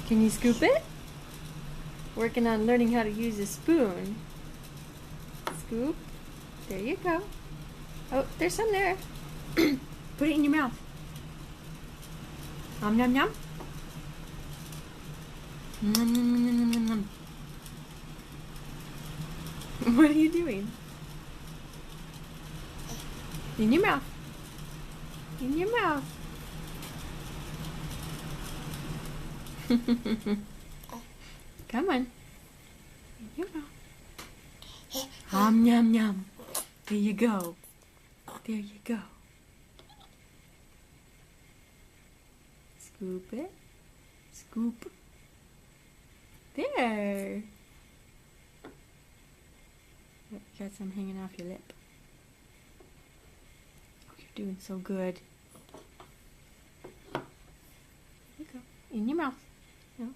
Can you scoop it? Working on learning how to use a spoon. Scoop. There you go. Oh, there's some there. Put it in your mouth. Nom nom nom. Nom, nom, nom, nom, nom. What are you doing? In your mouth. In your mouth. Come on. In your mouth. Yum yum. There you go. There you go. Scoop it. Scoop. There. You got some hanging off your lip. Oh, you're doing so good. There you go. In your mouth. No.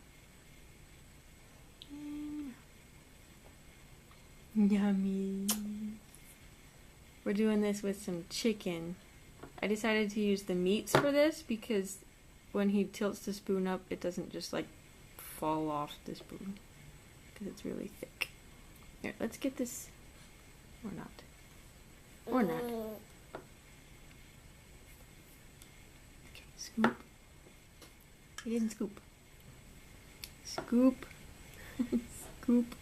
Yummy. We're doing this with some chicken. I decided to use the meats for this because when he tilts the spoon up, it doesn't just like fall off the spoon because it's really thick. Here, let's get this. Or not. Or not. Okay, scoop. He didn't scoop. Scoop. Scoop.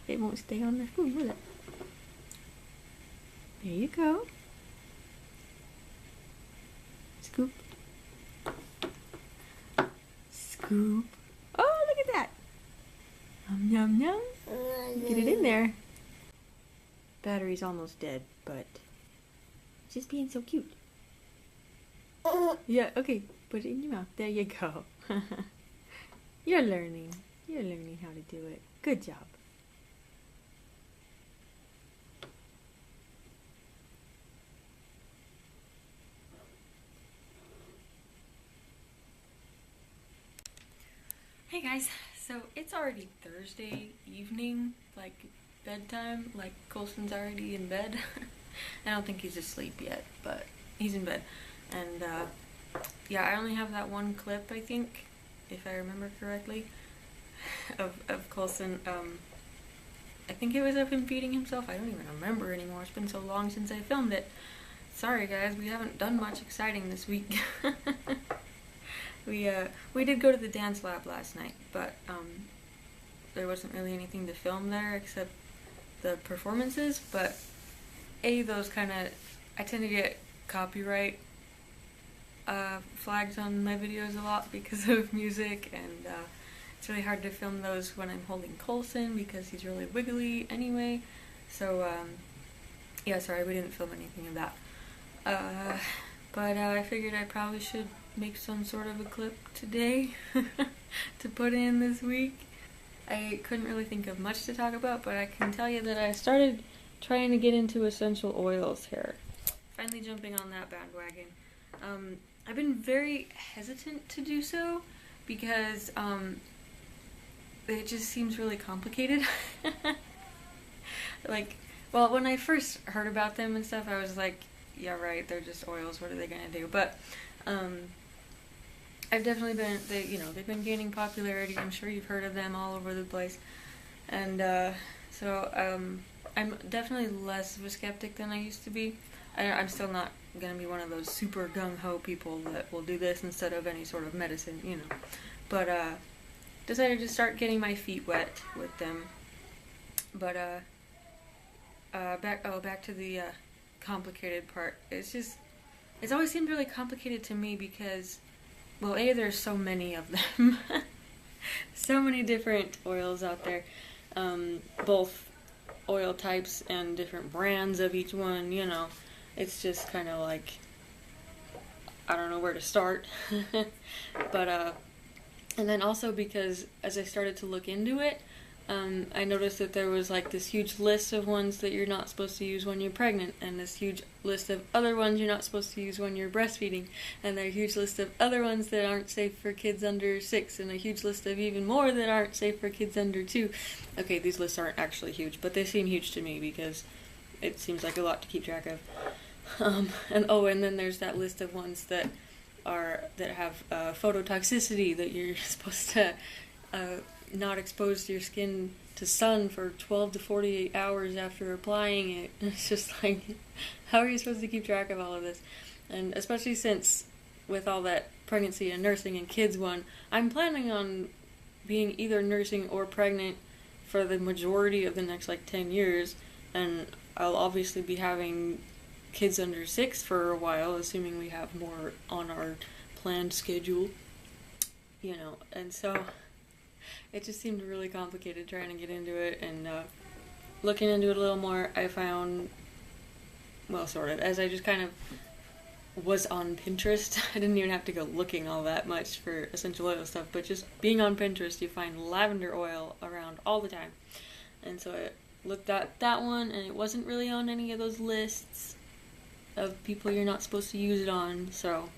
It won't stay on the spoon, will it? There you go. Scoop. Scoop. Oh, look at that. Yum, yum, yum. Get it in there. Battery's almost dead, but just being so cute. Yeah, okay. Put it in your mouth. There you go. You're learning. You're learning how to do it. Good job. Hey guys, so it's already Thursday evening, like bedtime, like Colson's already in bed. I don't think he's asleep yet, but he's in bed. And yeah, I only have that one clip, I think, if I remember correctly, of Colson. I think it was of him feeding himself. I don't even remember anymore. It's been so long since I filmed it. Sorry guys, we haven't done much exciting this week. We did go to the dance lab last night, but there wasn't really anything to film there except the performances, but those kind of, I tend to get copyright flags on my videos a lot because of music, and it's really hard to film those when I'm holding Colson because he's really wiggly anyway, so yeah, sorry, we didn't film anything of that. But I figured I probably should make some sort of a clip today to put in this week. I couldn't really think of much to talk about, but I can tell you that I started trying to get into essential oils here. Finally jumping on that bandwagon. I've been very hesitant to do so because it just seems really complicated. Like, well, when I first heard about them and stuff, I was like, yeah, right, they're just oils, what are they gonna do? But I've definitely been, they've been gaining popularity. I'm sure you've heard of them all over the place. And so I'm definitely less of a skeptic than I used to be. I'm still not going to be one of those super gung-ho people that will do this instead of any sort of medicine, you know. But decided to start getting my feet wet with them. But back to the complicated part. It's always seemed really complicated to me because, well, there's so many of them. So many different oils out there. Both oil types and different brands of each one, you know. It's just kind of like, I don't know where to start. But, and then also because as I started to look into it, I noticed that there was like this huge list of ones that you're not supposed to use when you're pregnant, and this huge list of other ones you're not supposed to use when you're breastfeeding, and there are a huge list of other ones that aren't safe for kids under 6, and a huge list of even more that aren't safe for kids under 2. Okay, these lists aren't actually huge, but they seem huge to me because it seems like a lot to keep track of. And then there's that list of ones that have phototoxicity that you're supposed to not expose your skin to sun for 12 to 48 hours after applying it. It's just like, how are you supposed to keep track of all of this? And especially since with all that pregnancy and nursing and kids one, I'm planning on being either nursing or pregnant for the majority of the next like 10 years, and I'll obviously be having kids under 6 for a while, assuming we have more on our planned schedule, you know, and so it just seemed really complicated trying to get into it, and looking into it a little more, I found, well, sort of, as I just kind of was on Pinterest. I didn't even have to go looking all that much for essential oil stuff, but just being on Pinterest, you find lavender oil around all the time. And so I looked at that one, and it wasn't really on any of those lists of people you're not supposed to use it on, so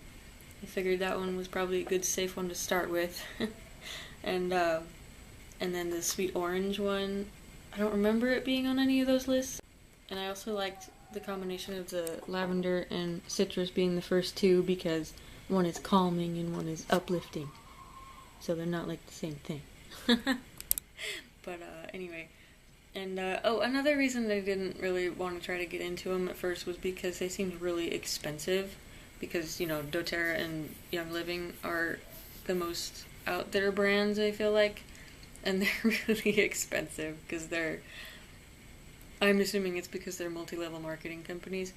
I figured that one was probably a good safe one to start with. And then the sweet orange one, I don't remember it being on any of those lists. And I also liked the combination of the lavender and citrus being the first two, because one is calming and one is uplifting, so they're not like the same thing. But anyway, and another reason I didn't really want to try to get into them at first was because they seemed really expensive, because, you know, doTERRA and Young Living are the most out there brands, I feel like, and they're really expensive because I'm assuming it's because they're multi-level marketing companies,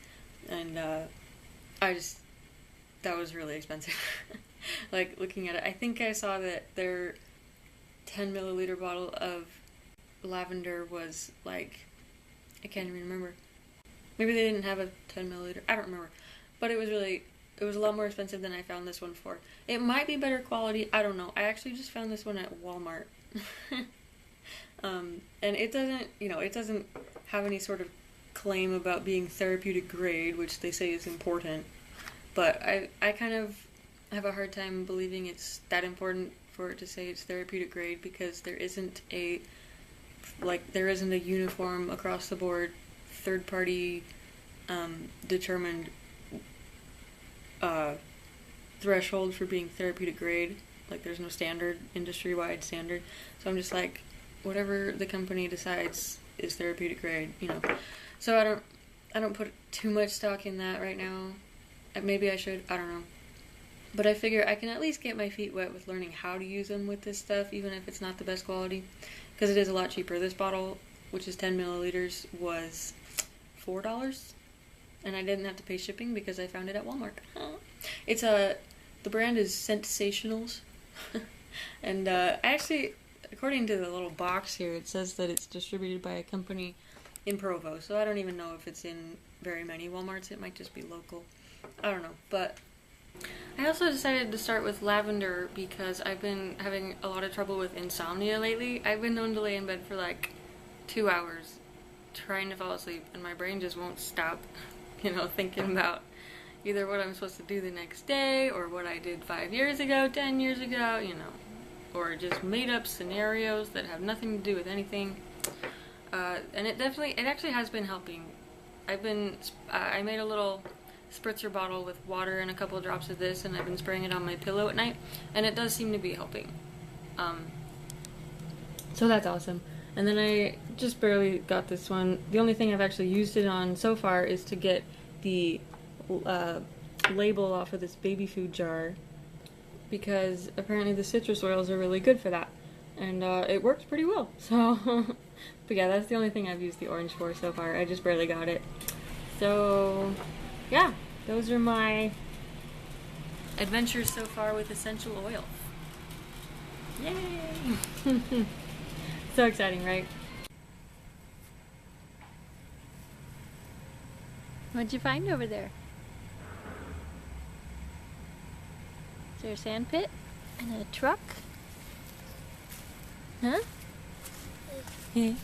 and that was really expensive. Like, looking at it, I think I saw that their 10 milliliter bottle of lavender was like, I can't even remember. Maybe they didn't have a 10 milliliter, I don't remember. But it was a lot more expensive than I found this one for. It might be better quality, I don't know. I actually just found this one at Walmart. And it doesn't have any sort of claim about being therapeutic grade, which they say is important. But I kind of have a hard time believing it's that important for it to say it's therapeutic grade, because there isn't a uniform across the board third party determined threshold for being therapeutic grade. Like, there's no standard, industry-wide standard. So I'm just like, whatever the company decides is therapeutic grade, you know. So I don't put too much stock in that right now. Maybe I should, I don't know. But I figure I can at least get my feet wet with learning how to use them with this stuff, even if it's not the best quality, because it is a lot cheaper. This bottle, which is 10 milliliters, was $4, and I didn't have to pay shipping because I found it at Walmart. The brand is Scentsationals, and actually, according to the little box here, it says that it's distributed by a company in Provo, so I don't even know if it's in very many Walmarts. It might just be local. I don't know, but I also decided to start with lavender because I've been having a lot of trouble with insomnia lately. I've been known to lay in bed for like 2 hours trying to fall asleep, and my brain just won't stop, thinking about either what I'm supposed to do the next day, or what I did 5 years ago, 10 years ago, or just made up scenarios that have nothing to do with anything. And it actually has been helping. I made a little spritzer bottle with water and a couple of drops of this, and I've been spraying it on my pillow at night, and it does seem to be helping. So that's awesome. And then I just barely got this one. The only thing I've actually used it on so far is to get the label off of this baby food jar, because apparently the citrus oils are really good for that, and it works pretty well. So, but yeah, that's the only thing I've used the orange for so far. I just barely got it. So, yeah, those are my adventures so far with essential oil. Yay! So exciting, right? What'd you find over there? Is there a sand pit? And a truck? Huh? Yeah. Did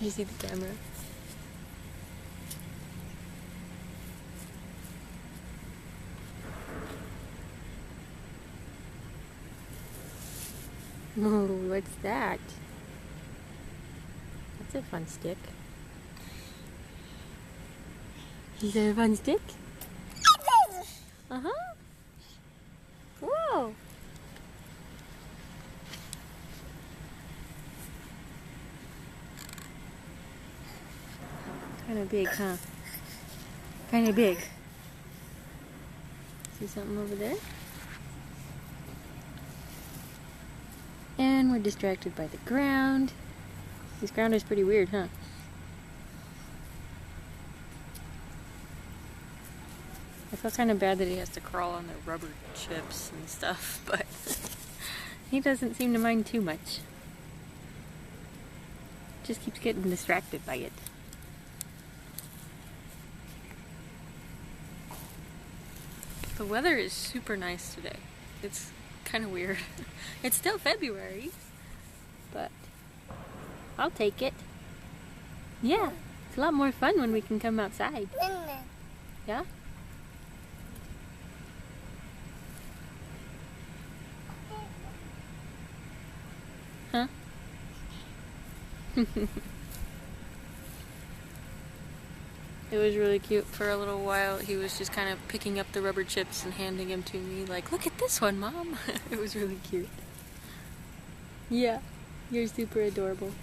you see the camera? Oh, what's that? That's a fun stick. Is that a fun stick? Uh-huh. Whoa. Kind of big, huh? Kind of big. See something over there? And we're distracted by the ground. This ground is pretty weird, huh? I feel kind of bad that he has to crawl on the rubber chips and stuff, but he doesn't seem to mind too much. Just keeps getting distracted by it. The weather is super nice today. It's kind of weird. It's still February, but I'll take it. Yeah, it's a lot more fun when we can come outside. Yeah? Huh? It was really cute. For a little while, he was just kind of picking up the rubber chips and handing them to me, like, look at this one, Mom. It was really cute. Yeah, you're super adorable.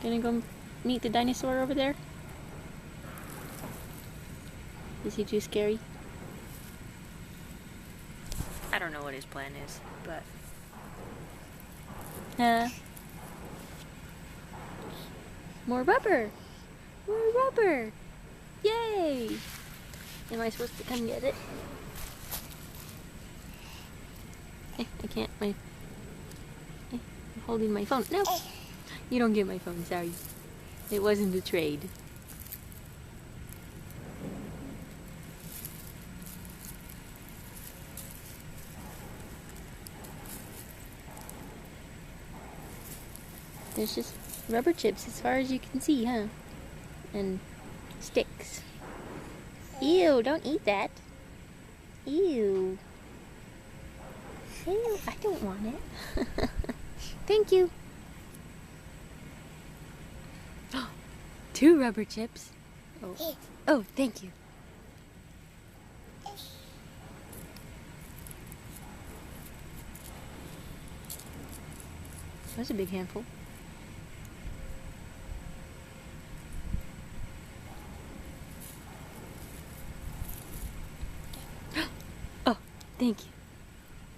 Gonna go meet the dinosaur over there? Is he too scary? I don't know what his plan is, but... More rubber! More rubber! Yay! Am I supposed to come get it? I can't. I'm holding my phone. No! You don't get my phone, sorry. It wasn't a trade. There's just rubber chips as far as you can see, huh? And sticks. Ew, don't eat that. Ew. Ew, I don't want it. Thank you. 2 rubber chips. Oh, thank you. That's a big handful. Oh, thank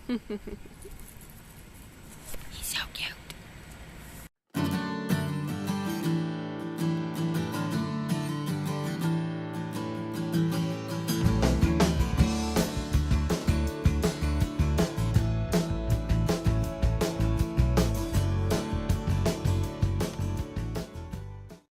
you.